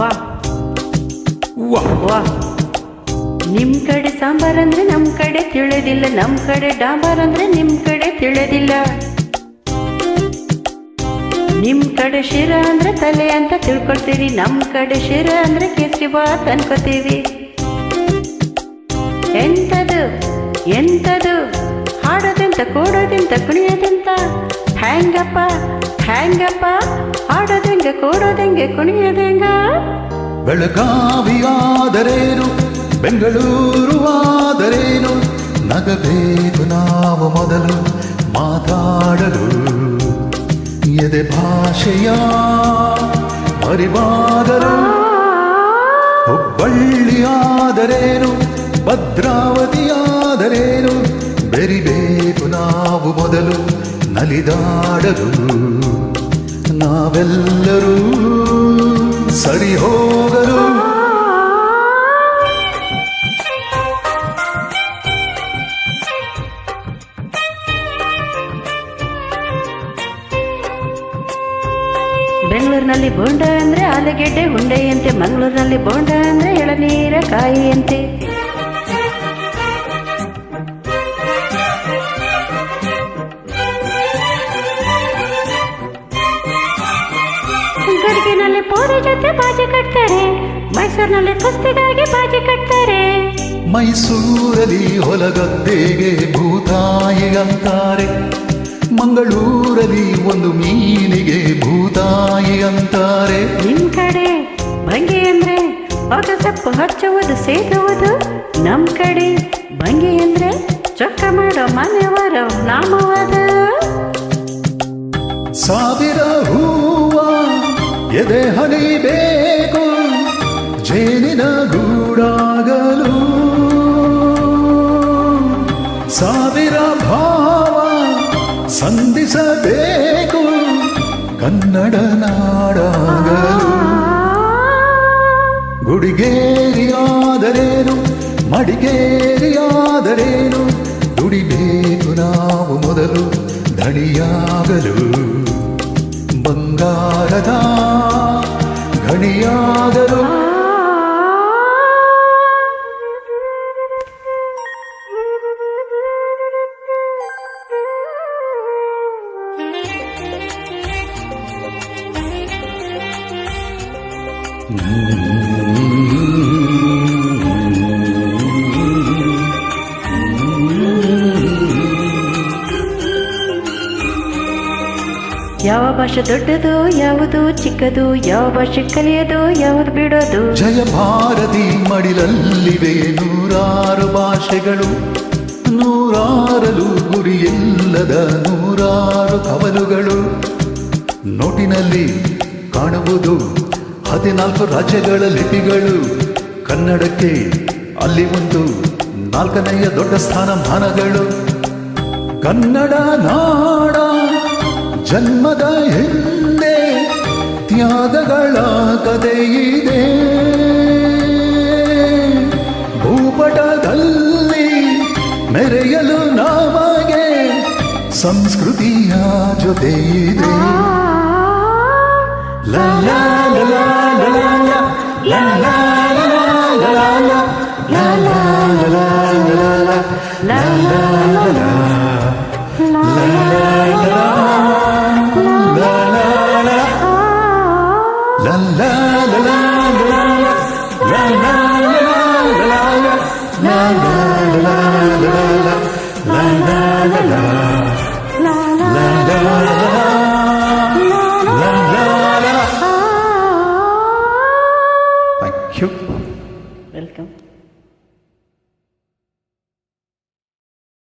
ವಾಹ್ ವಾಹ್. ನಿಮ್ ಕಡೆ ಸಾಂಬಾರ್ ಅಂದ್ರೆ ನಮ್ ಕಡೆ ತಿಳಿದಿಲ್ಲ, ನಮ್ ಕಡೆ ಡಾಂಬಾರ್ ಅಂದ್ರೆ ನಿಮ್ ಕಡೆ ತಿಳಿದಿಲ್ಲ. ನಿಮ್ ಕಡೆ ಶಿರ ಅಂದ್ರೆ ತಲೆ ಅಂತ ತಿಳ್ಕೊಳ್ತೀವಿ, ನಮ್ ಕಡೆ ಶಿರ ಅಂದ್ರೆ ಕೇಸರಿ ಬಾತ್ ಅನ್ಕೋತೀವಿ. ಎಂತದು ಎಂತದು ಹಾಡೋದೆಂತ ಕೂಡೋದೆಂತ ಕುಣಿಯೋದೆಂತ, ಹ್ಯಾಂಗಪ್ಪ ಹ್ಯಾಂಗಪ್ಪ ಹಾಡೋದೆಂಗೆ ಕೂಡೋದೆಂಗೆ ಕುಣಿಯೋದೆಂಗ. ಬೆಳಗಾವಿಯಾದರೇನು ಬೆಂಗಳೂರು ಆದರೇನು, ನಗಬೇಕು ನಾವು ಮೊದಲು ಮಾತಾಡಲು. ಎದೆ ಭಾಷೆಯ ಮರಿಬಾರದು. ಹುಬ್ಬಳ್ಳಿಯಾದರೇನು ಭದ್ರಾವತಿಯಾದರೇನು, ಬೆರಿಬೇಕು ನಾವು ಮೊದಲು ನಲಿದಾಡಲು. ನಾವೆಲ್ಲರೂ ಸರಿ ಹೋಗಲು. ಬೆಂಗಳೂರಿನಲ್ಲಿ ಬೋಂಡ ಅಂದ್ರೆ ಆಲೂಗೆಡ್ಡೆ ಉಂಡೆಯಂತೆ, ಮಂಗಳೂರಿನಲ್ಲಿ ಬೋಂಡ ಅಂದ್ರೆ ಎಳನೀರ ಕಾಯಿಯಂತೆ. ಗಡಿಗೆನಲ್ಲಿ ಪೋರಿ ಜೊತೆ ಬಾಜಿ ಕಟ್ತಾರೆ, ಮೈಸೂರಿನಲ್ಲಿ ಕುಸ್ತಿಗಾಗಿ ಬಾಜಿ ಕಟ್ತಾರೆ. ಮೈಸೂರಲ್ಲಿ ಹೊಲಗದ್ದೆಗೆ ಭೂತಾಯಿ ಅಂತಾರೆ, ಮಂಗಳೂರಲ್ಲಿ ಒಂದು ಮೀನಿಗೆ ಭೂತಾಯಿ ಅಂತಾರೆ. ನಿಮ್ ಕಡೆ ಭಂಗಿ ಅಂದ್ರೆ ಸೊಪ್ಪು ಹಚ್ಚುವುದು ಸೇದುವುದು, ನಮ್ ಕಡೆ ಭಂಗಿ ಅಂದ್ರೆ ಚೊಕ್ಕ ಮಾಡೋ ಮನೆಯವರ ನಾಮವಾದ. ಸಾವಿರ ಹೂವ ಎದೆ ಹನಿಬೇಕು ಜೇನಿನ ಗೂಡಾಗಲು, ಸಾವಿರ ಭಾವ ಸಂಧಿಸಬೇಕು ಕನ್ನಡ ನಾಡಾಗಲು. ಗುಡಿಗೇರಿಯಾದರೇನು ಮಡಿಕೇರಿಯಾದರೇನು, ದುಡಿಬೇಕು ನಾವು ಮೊದಲು ಧಣಿಯಾಗಲು. ಬಂಗಾರದ ಗಣಿಯಾಗಲು. ಯಾವ ಭಾಷೆ ದೊಡ್ಡದು ಯಾವುದು ಚಿಕ್ಕದು, ಯಾವ ಭಾಷೆ ಕಲಿಯೋದು ಯಾವುದು ಬಿಡೋದು. ಜಯ ಭಾರತಿ ಮಡಿಲಲ್ಲಿವೆ ನೂರಾರು ಭಾಷೆಗಳು, ನೂರಾರಲು ಗುರಿಯಿಲ್ಲದ ನೂರಾರು ಕವಲುಗಳು. ನೋಟಿನಲ್ಲಿ ಕಾಣುವುದು 14 ರಾಜ್ಯಗಳ ಲಿಪಿಗಳು, ಕನ್ನಡಕ್ಕೆ ಅಲ್ಲಿ ಒಂದು 4ನೆಯ ದೊಡ್ಡ ಸ್ಥಾನಮಾನಗಳು. ಕನ್ನಡ ನಾಡ ಜನ್ಮದ ಹಿಂದೆ ತ್ಯಾಗಗಳ ಕಥೆಯಿದೆ, ಭೂಪಟದಲ್ಲಿ ಮೆರೆಯಲು ನಮಗೆ ಸಂಸ್ಕೃತಿಯ ಜೊತೆಯಿದೆ.